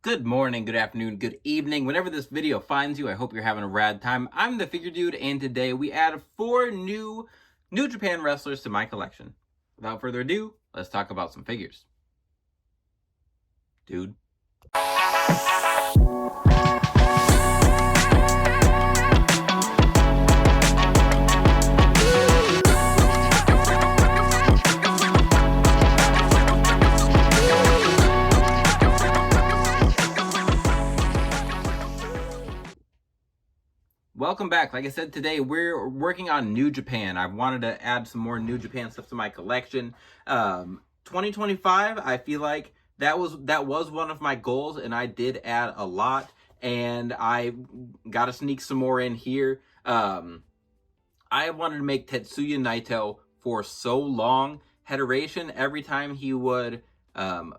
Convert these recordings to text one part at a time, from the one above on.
Good morning, good afternoon, good evening. Whenever this video finds you, I hope you're having a rad time. I'm the Figure Dude, and today we add 4 New Japan wrestlers to my collection. Without further ado, let's talk about some figures. Dude. Welcome back. Like I said, today we're working on New Japan. I wanted to add some more New Japan stuff to my collection. 2025, I feel like that was one of my goals, and I did add a lot, and I got to sneak some more in here. I wanted to make Tetsuya Naito for so long. Hateration, every time he would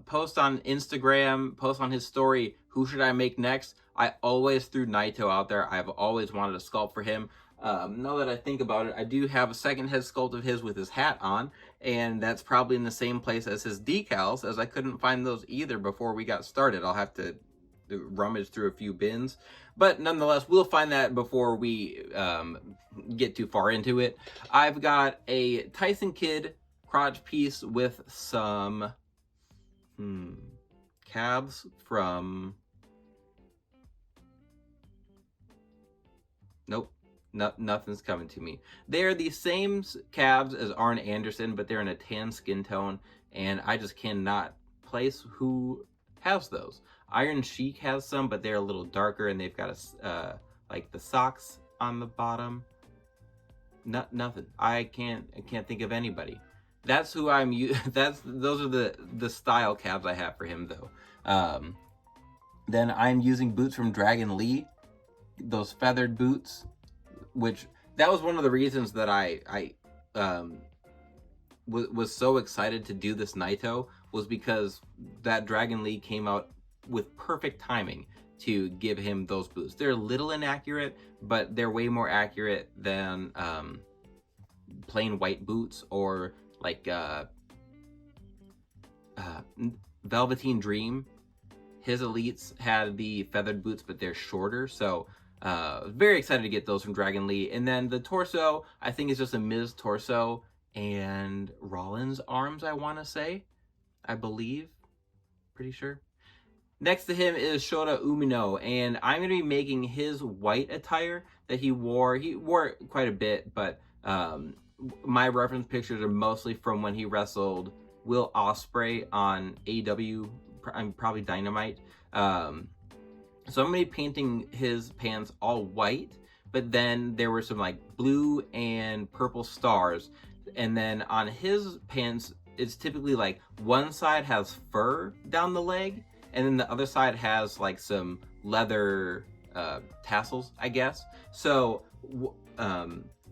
post on Instagram, post on his story, who should I make next? I always threw Naito out there. I've always wanted a sculpt for him. Now that I think about it, I do have a second head sculpt of his with his hat on, and that's probably in the same place as his decals, as I couldn't find those either before we got started. I'll have to rummage through a few bins, but nonetheless, we'll find that before we get too far into it. I've got a Tyson Kidd crotch piece with some calves from... Nope, nothing's coming to me. They're the same calves as Arn Anderson, but they're in a tan skin tone, and I just cannot place who has those. Iron Sheik has some, but they're a little darker, and they've got a like the socks on the bottom. Nothing. I can't think of anybody. That's who I'm. Those are the style calves I have for him though. Then I'm using boots from Dragon Lee. Those feathered boots, which that was one of the reasons that I was so excited to do this Naito, was because that Dragon Lee came out with perfect timing to give him those boots. They're a little inaccurate, but they're way more accurate than plain white boots, or like Velveteen Dream. His elites had the feathered boots, but they're shorter, so very excited to get those from Dragon Lee. And then the torso, I think, is just a Miz torso and Rollins arms, I want to say. I believe. Pretty sure. Next to him is Shota Umino, and I'm going to be making his white attire that he wore. He wore it quite a bit, but my reference pictures are mostly from when he wrestled Will Ospreay on AEW, probably Dynamite. So I'm going to be painting his pants all white, but then there were some like blue and purple stars. And then on his pants, it's typically like one side has fur down the leg, and then the other side has like some leather tassels, I guess. So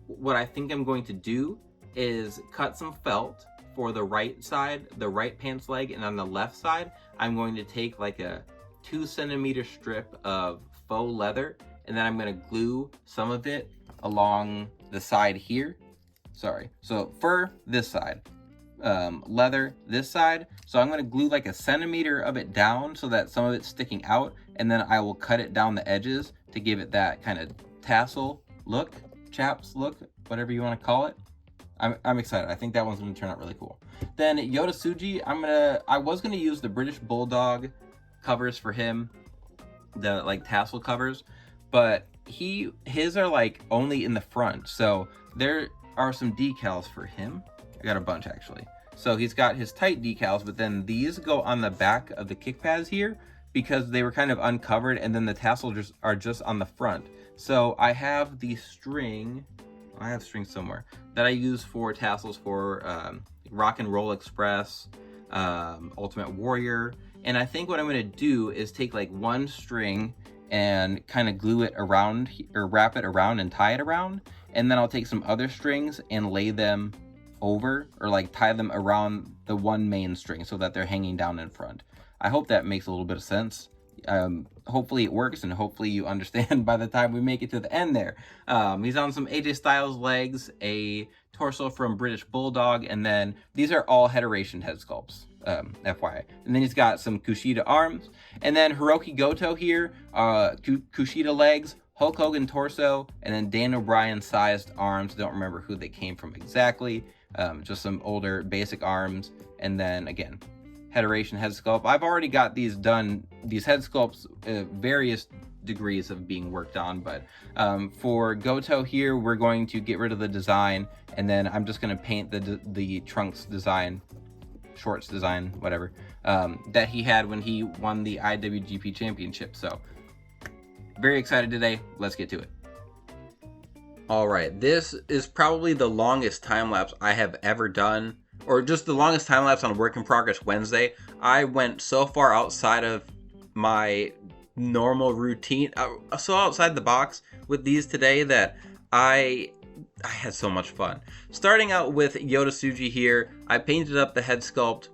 what I think I'm going to do is cut some felt for the right side, the right pants leg, and on the left side, I'm going to take like a 2-centimeter strip of faux leather, and then I'm going to glue some of it along the side here. Sorry, so fur this side, leather this side. So I'm going to glue like a centimeter of it down so that some of it's sticking out, and then I will cut it down the edges to give it that kind of tassel look, chaps look, whatever you want to call it. I'm excited. I think that one's going to turn out really cool. Then Yota Tsuji, I was going to use the British Bulldog covers for him, the like tassel covers, but his are like only in the front, so there are some decals for him. I got a bunch actually. So he's got his tight decals, but then these go on the back of the kick pads here because they were kind of uncovered, and then the tassels are just on the front. So I have the string. I have string somewhere that I use for tassels for Rock and Roll Express, Ultimate Warrior. And I think what I'm going to do is take like one string and kind of glue it around, or wrap it around and tie it around. And then I'll take some other strings and lay them over, or like tie them around the one main string so that they're hanging down in front. I hope that makes a little bit of sense. Hopefully it works, and hopefully you understand by the time we make it to the end there. He's on some AJ Styles legs, a torso from British Bulldog, and then these are all Heteration head sculpts, FYI. And then he's got some Kushida arms, and then Hirooki Goto here, Kushida legs, Hulk Hogan torso, and then Daniel Bryan sized arms. Don't remember who they came from exactly. Just some older basic arms, and then again, Heteration head sculpt. I've already got these done, these head sculpts, various degrees of being worked on, but for Goto here, we're going to get rid of the design, and then I'm just going to paint the trunks design, shorts design, whatever, that he had when he won the IWGP Championship. So very excited today. Let's get to it. All right, this is probably the longest time lapse I have ever done, or just the longest time lapse on Work in Progress Wednesday. I went so far outside of my normal routine, so outside the box with these today, that I had so much fun. Starting out with Yota Tsuji here, I painted up the head sculpt,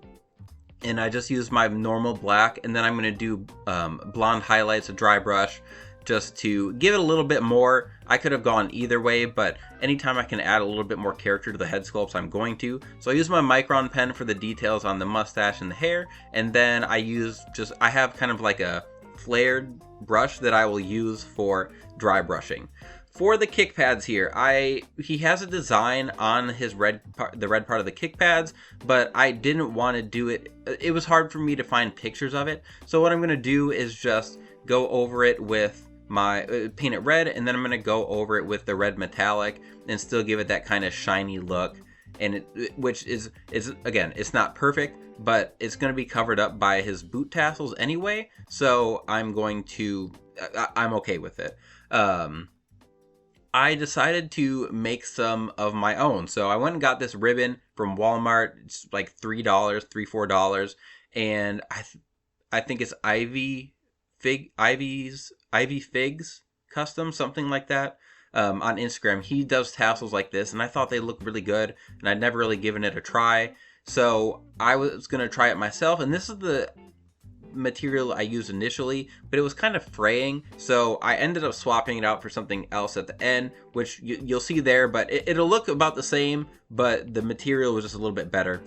and I just used my normal black, and then I'm going to do blonde highlights, a dry brush, just to give it a little bit more. I could have gone either way, but anytime I can add a little bit more character to the head sculpts, I'm going to. So I use my Micron pen for the details on the mustache and the hair, and then I have kind of like a flared brush that I will use for dry brushing. For the kick pads here, he has a design on his the red part of the kick pads, but I didn't want to do it. It was hard for me to find pictures of it. So what I'm going to do is just go over it with my paint it red, and then I'm going to go over it with the red metallic and still give it that kind of shiny look. And which is again, it's not perfect, but it's going to be covered up by his boot tassels anyway, so I'm okay with it. I decided to make some of my own, so I went and got this ribbon from Walmart. It's like $3, and I think it's Ivy Figs Custom, something like that. On Instagram, he does tassels like this, and I thought they looked really good, and I'd never really given it a try, so I was going to try it myself. And this is the material I used initially, but it was kind of fraying, so I ended up swapping it out for something else at the end, which you'll see there, but it'll look about the same, but the material was just a little bit better.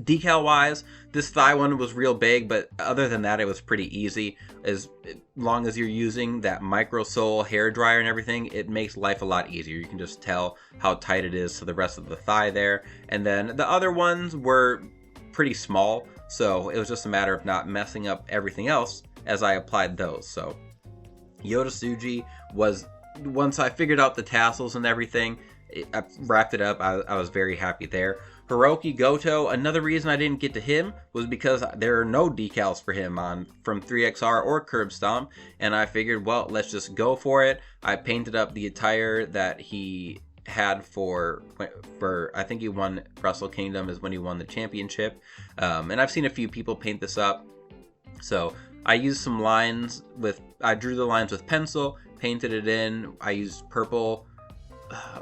Decal wise, this thigh one was real big, but other than that, it was pretty easy. As long as you're using that micro sole hair dryer and everything, it makes life a lot easier. You can just tell how tight it is to the rest of the thigh there. And then the other ones were pretty small, so it was just a matter of not messing up everything else as I applied those. So Yota Tsuji was, once I figured out the tassels and everything, I wrapped it up. I was very happy there. Hirooki Goto, another reason I didn't get to him was because there are no decals for him from 3XR or Curb Stomp, and I figured, well, let's just go for it. I painted up the attire that he had for I think he won Wrestle Kingdom is when he won the championship, and I've seen a few people paint this up. So I used some lines I drew the lines with pencil, painted it in. I used purple,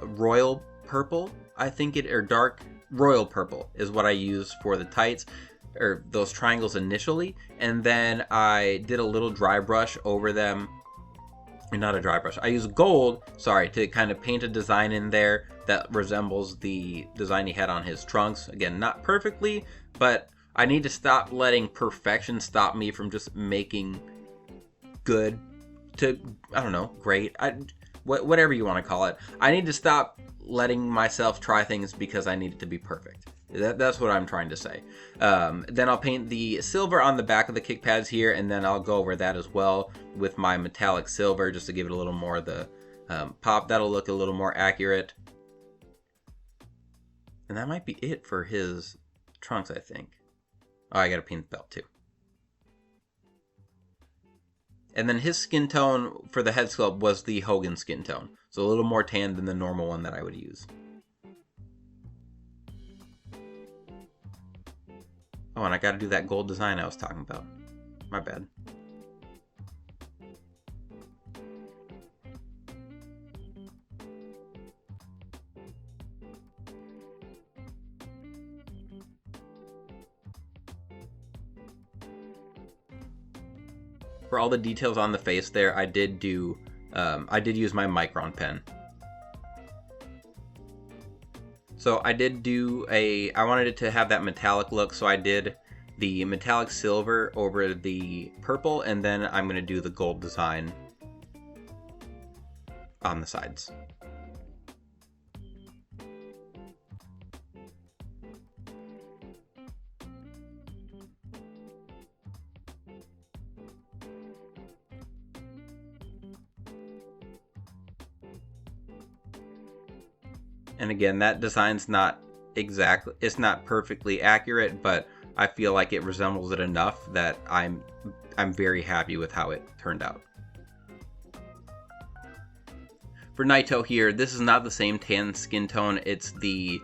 royal purple, or dark royal purple is what I used for the tights, or those triangles initially, and then I did a little dry brush over them. Not a dry brush, I used gold, to kind of paint a design in there that resembles the design he had on his trunks. Again, not perfectly, but I need to stop letting perfection stop me from just making good to, I don't know, great, whatever you want to call it. I need to stop letting myself try things because I need it to be perfect. That's what I'm trying to say. Then I'll paint the silver on the back of the kick pads here, and then I'll go over that as well with my metallic silver just to give it a little more of the pop. That'll look a little more accurate. And that might be it for his trunks, I think. Oh, I gotta paint the belt too. And then his skin tone for the head sculpt was the Hogan skin tone. So a little more tan than the normal one that I would use. Oh, and I gotta do that gold design I was talking about. My bad. For all the details on the face there, I did use my Micron pen. So I did do I wanted it to have that metallic look, so I did the metallic silver over the purple, and then I'm going to do the gold design on the sides. And again, that design's not exactly, it's not perfectly accurate, but I feel like it resembles it enough that I'm very happy with how it turned out. For Naito here, this is not the same tan skin tone. It's the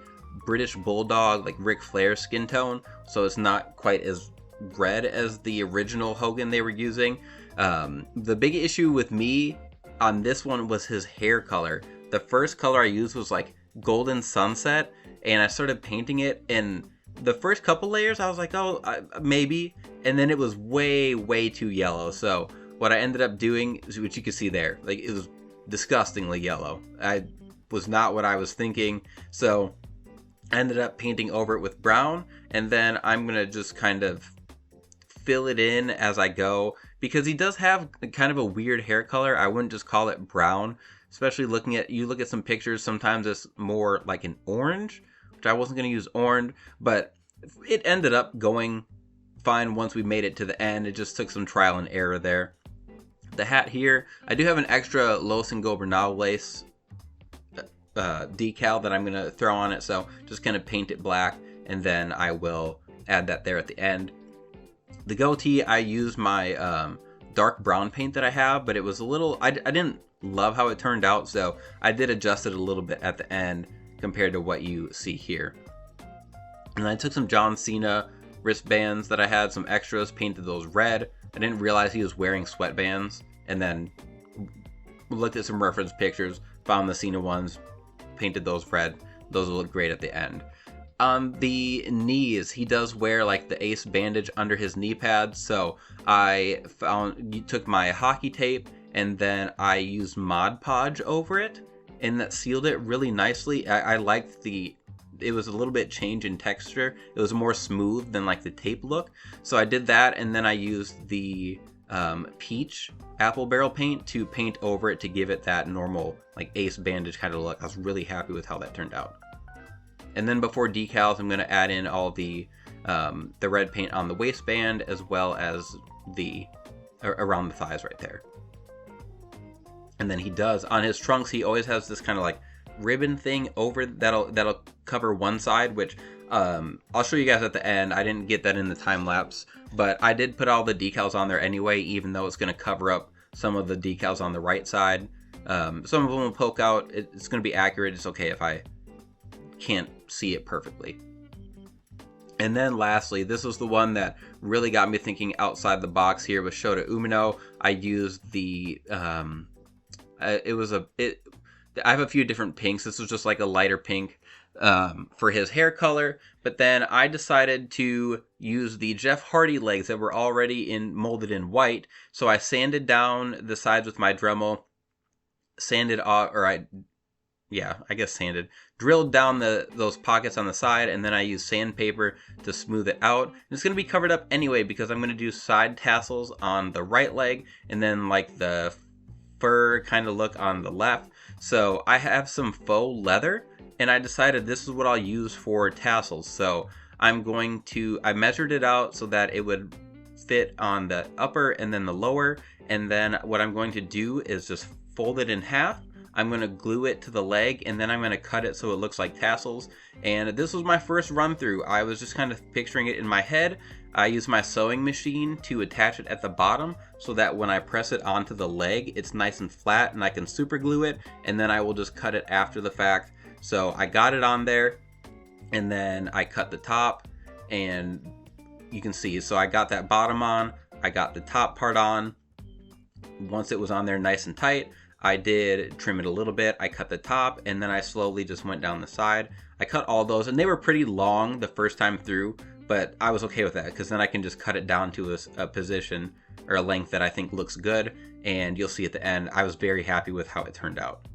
British Bulldog, like Ric Flair skin tone, so it's not quite as red as the original Hogan they were using. The big issue with me on this one was his hair color. The first color I used was like golden sunset, and I started painting it, and the first couple layers I was like, oh, maybe, and then it was way too yellow. So what I ended up doing is, which you can see there, like, it was disgustingly yellow. I was not what I was thinking, so I ended up painting over it with brown, and then I'm gonna just kind of fill it in as I go, because he does have kind of a weird hair color. I wouldn't just call it brown, especially look at some pictures, sometimes it's more like an orange, which I wasn't going to use orange, but it ended up going fine once we made it to the end. It just took some trial and error there. The hat here, I do have an extra Los Ingobernable lace decal that I'm going to throw on it, so just kind of paint it black, and then I will add that there at the end. The goatee, I used my dark brown paint that I have, but it was a little, I didn't love how it turned out, so I did adjust it a little bit at the end compared to what you see here. And I took some John Cena wristbands that I had, some extras, painted those red. I didn't realize he was wearing sweatbands, and then looked at some reference pictures, found the Cena ones, painted those red. Those will look great at the end. On the knees, he does wear like the ace bandage under his knee pads, so I took my hockey tape, and then I used Mod Podge over it, and that sealed it really nicely. I liked it was a little bit change in texture. It was more smooth than like the tape look. So I did that, and then I used the peach apple barrel paint to paint over it to give it that normal like ace bandage kind of look. I was really happy with how that turned out. And then before decals, I'm going to add in all the red paint on the waistband, as well as around the thighs right there. And then he does, on his trunks, he always has this kind of like ribbon thing over that'll cover one side, which I'll show you guys at the end. I didn't get that in the time lapse, but I did put all the decals on there anyway, even though it's going to cover up some of the decals on the right side. Some of them will poke out. It's going to be accurate. It's okay if I can't see it perfectly. And then lastly, this was the one that really got me thinking outside the box here with Shota Umino. I used the I have a few different pinks. This was just like a lighter pink for his hair color, but then I decided to use the Jeff Hardy legs that were already molded in white. So I sanded down the sides with my Dremel, drilled down those pockets on the side, and then I used sandpaper to smooth it out. And it's going to be covered up anyway because I'm going to do side tassels on the right leg, and then like the fur kind of look on the left. So I have some faux leather, and I decided this is what I'll use for tassels. So I measured it out so that it would fit on the upper and then the lower, and then what I'm going to do is just fold it in half. I'm going to glue it to the leg, and then I'm going to cut it so it looks like tassels. And this was my first run through. I was just kind of picturing it in my head. I use my sewing machine to attach it at the bottom so that when I press it onto the leg, it's nice and flat and I can super glue it, and then I will just cut it after the fact. So I got it on there, and then I cut the top, and you can see, so I got that bottom on, I got the top part on. Once it was on there nice and tight, I did trim it a little bit. I cut the top, and then I slowly just went down the side. I cut all those, and they were pretty long the first time through, but I was okay with that because then I can just cut it down to a position or a length that I think looks good, and you'll see at the end I was very happy with how it turned out.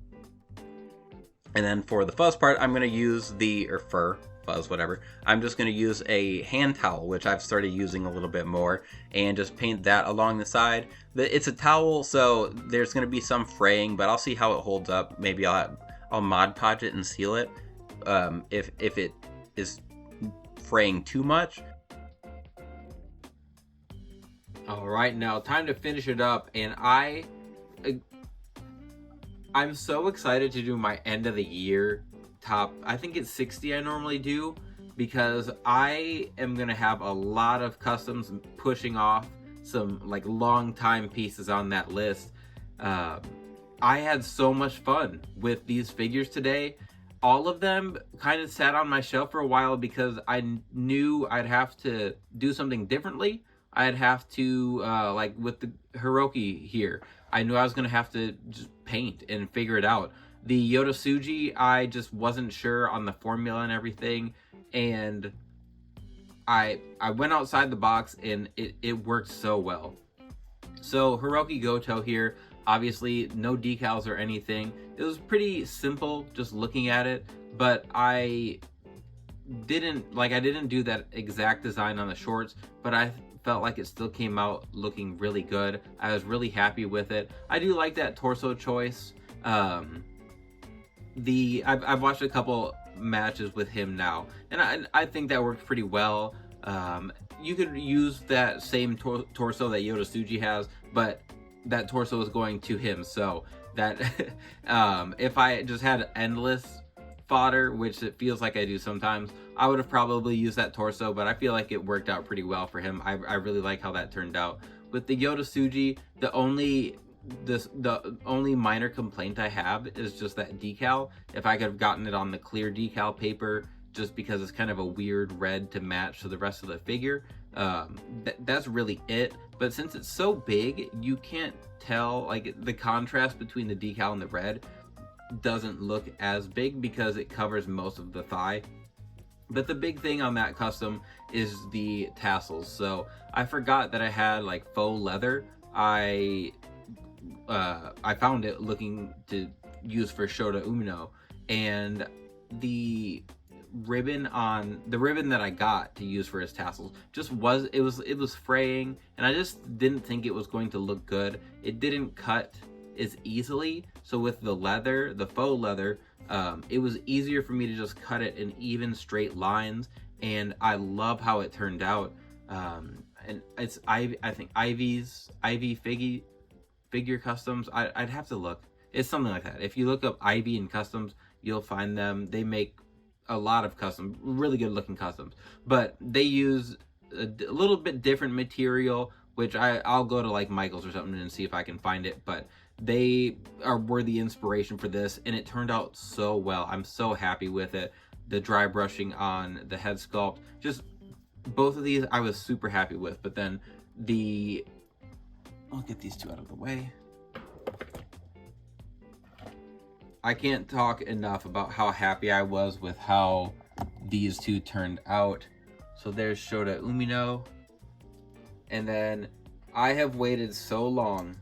And then for the fuzz part, I'm going to use fuzz, whatever. I'm just going to use a hand towel, which I've started using a little bit more, and just paint that along the side. It's a towel, so there's going to be some fraying, but I'll see how it holds up. Maybe I'll Mod Podge it and seal it if it is fraying too much. All right, now time to finish it up, and I'm so excited to do my end of the year top. I think it's 60 I normally do, because I am gonna have a lot of customs pushing off some like long time pieces on that list. I had so much fun with these figures today. All of them kind of sat on my shelf for a while because I knew I'd have to do something differently. I'd have to, like with the Hirooki here, I knew I was going to have to just paint and figure it out. The Yota Tsuji, I just wasn't sure on the formula and everything, and I went outside the box and it worked so well. So Hirooki Goto here, obviously no decals or anything. It was pretty simple just looking at it, but I didn't do that exact design on the shorts, but I felt like it still came out looking really good. I was really happy with it. I do like that torso choice. I've watched a couple matches with him now, and I think that worked pretty well. You could use that same torso that Yota Tsuji has, but that torso is going to him, so that if I just had endless fodder, which it feels like I do sometimes, I would have probably used that torso, but I feel like it worked out pretty well for him. I really like how that turned out. With the Yota Tsuji, the only minor complaint I have is just that decal. If I could have gotten it on the clear decal paper, just because it's kind of a weird red to match to the rest of the figure, that's really it. But since it's so big, you can't tell, like, the contrast between the decal and the red doesn't look as big because it covers most of the thigh. But the big thing on that custom is the tassels. So I forgot that I had like faux leather. I found it looking to use for Shota Umino, and the ribbon that I got to use for his tassels it was fraying, and I just didn't think it was going to look good. It didn't cut as easily. So with the faux leather, it was easier for me to just cut it in even straight lines, and I love how it turned out. And it's I think Ivy figure customs. I'd have to look. It's something like that. If you look up Ivy and customs, you'll find them. They make a lot of custom, really good looking customs, but they use a little bit different material, which I'll go to like Michael's or something and see if I can find it, but they were the inspiration for this, and it turned out so well. I'm so happy with it. The dry brushing on the head sculpt, just both of these I was super happy with. But then I'll get these two out of the way. I can't talk enough about how happy I was with how these two turned out. So there's Shota Umino, and then I have waited so long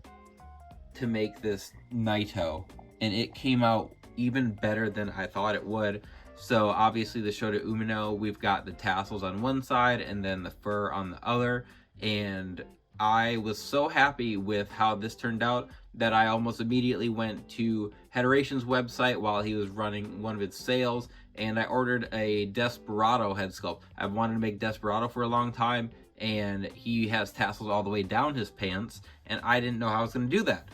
to make this Naito, and it came out even better than I thought it would. So obviously the Shota Umino, we've got the tassels on one side and then the fur on the other, and I was so happy with how this turned out that I almost immediately went to Hederation's website while he was running one of its sales, and I ordered a Desperado head sculpt. I've wanted to make Desperado for a long time, and he has tassels all the way down his pants, and I didn't know how I was going to do that.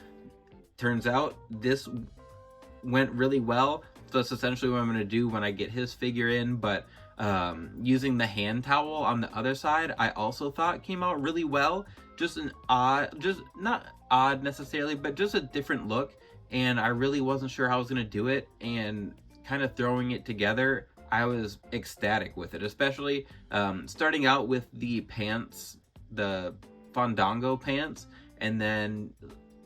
Turns out this went really well. So that's essentially what I'm going to do when I get his figure in. But using the hand towel on the other side, I also thought came out really well. Just not odd necessarily, but just a different look. And I really wasn't sure how I was going to do it. And kind of throwing it together, I was ecstatic with it. Especially starting out with the pants, the Fandango pants, and then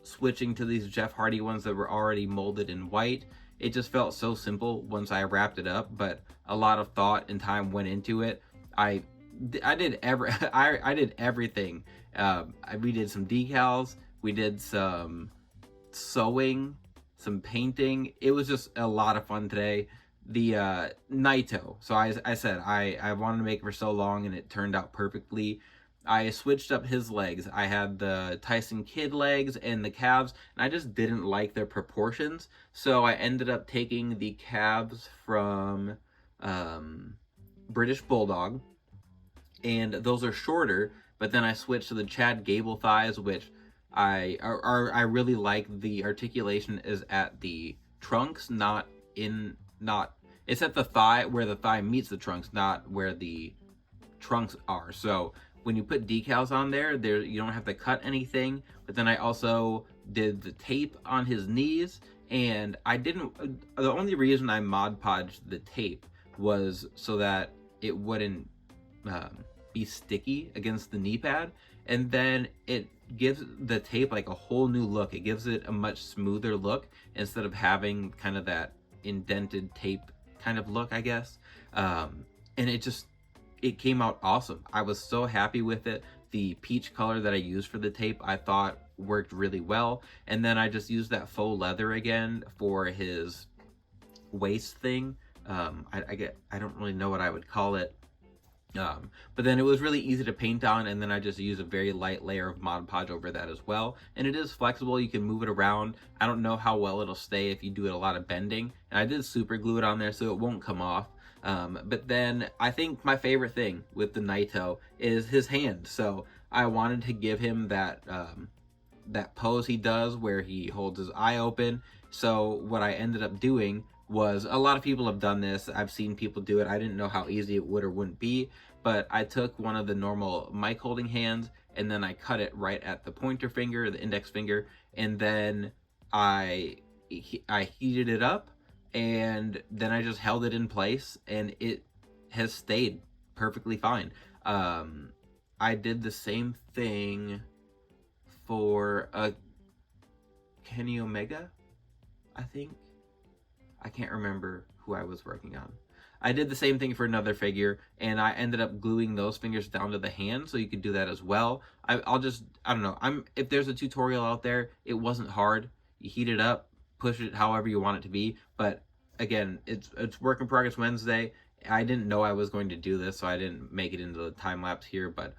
switching to these Jeff Hardy ones that were already molded in white. It just felt so simple once I wrapped it up, but a lot of thought and time went into it. I did everything. We did some decals, we did some sewing, some painting. It was just a lot of fun today. The Naito. So I said I wanted to make it for so long, and it turned out perfectly. I switched up his legs. I had the Tyson Kidd legs and the calves, and I just didn't like their proportions. So I ended up taking the calves from British Bulldog, and those are shorter. But then I switched to the Chad Gable thighs, which I really like. The articulation is at the trunks, not it's at the thigh, where the thigh meets the trunks, not where the trunks are. So when you put decals on there, you don't have to cut anything. But then I also did the tape on his knees, and the only reason I Mod Podged the tape was so that it wouldn't be sticky against the knee pad, and then it gives the tape like a whole new look. It gives it a much smoother look instead of having kind of that indented tape kind of look, I guess. And it came out awesome. I was so happy with it. The peach color that I used for the tape, I thought worked really well. And then I just used that faux leather again for his waist thing. I don't really know what I would call it. But then it was really easy to paint on, and then I just used a very light layer of Mod Podge over that as well. And it is flexible, you can move it around. I don't know how well it'll stay if you do it a lot of bending. And I did super glue it on there so it won't come off. But then I think my favorite thing with the Naito is his hand. So I wanted to give him that pose he does where he holds his eye open. So what I ended up doing was, a lot of people have done this. I've seen people do it. I didn't know how easy it would or wouldn't be, but I took one of the normal mic holding hands, and then I cut it right at the pointer finger, the index finger, and then I heated it up, and then I just held it in place, and it has stayed perfectly fine. I did the same thing for a Kenny Omega, I think. I can't remember who I was working on. I did the same thing for another figure, and I ended up gluing those fingers down to the hand, so you could do that as well. I don't know. If there's a tutorial out there, it wasn't hard. You heat it up, push it however you want it to be. But again, it's Work in Progress Wednesday. I didn't know I was going to do this, so I didn't make it into the time lapse here. But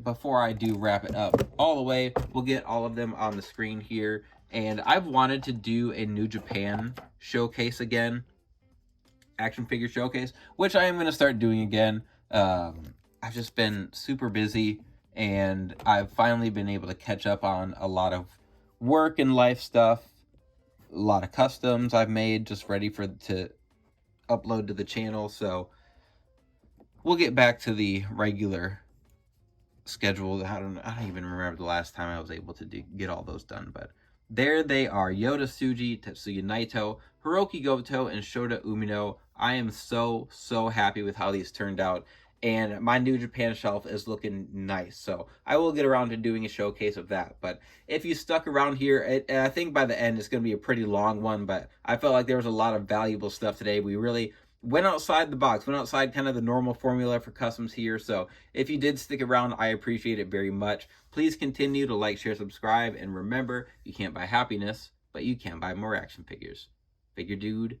before I do wrap it up all the way, we'll get all of them on the screen here. And I've wanted to do a New Japan showcase again, action figure showcase, which I am going to start doing again. I've just been super busy, and I've finally been able to catch up on a lot of work and life stuff, a lot of customs I've made just ready to upload to the channel. So we'll get back to the regular schedule. I don't even remember the last time I was able to get all those done, but there they are: Yota Tsuji, Tetsuya Naito, Hirooki Goto, and Shota Umino. I am so happy with how these turned out, and my New Japan shelf is looking nice. So I will get around to doing a showcase of that. But if you stuck around here, I think by the end it's going to be a pretty long one, but I felt like there was a lot of valuable stuff today. We really went outside the box, went outside kind of the normal formula for customs here. So if you did stick around, I appreciate it very much. Please continue to like, share, subscribe, and remember, you can't buy happiness, but you can buy more action figures. Figure Dude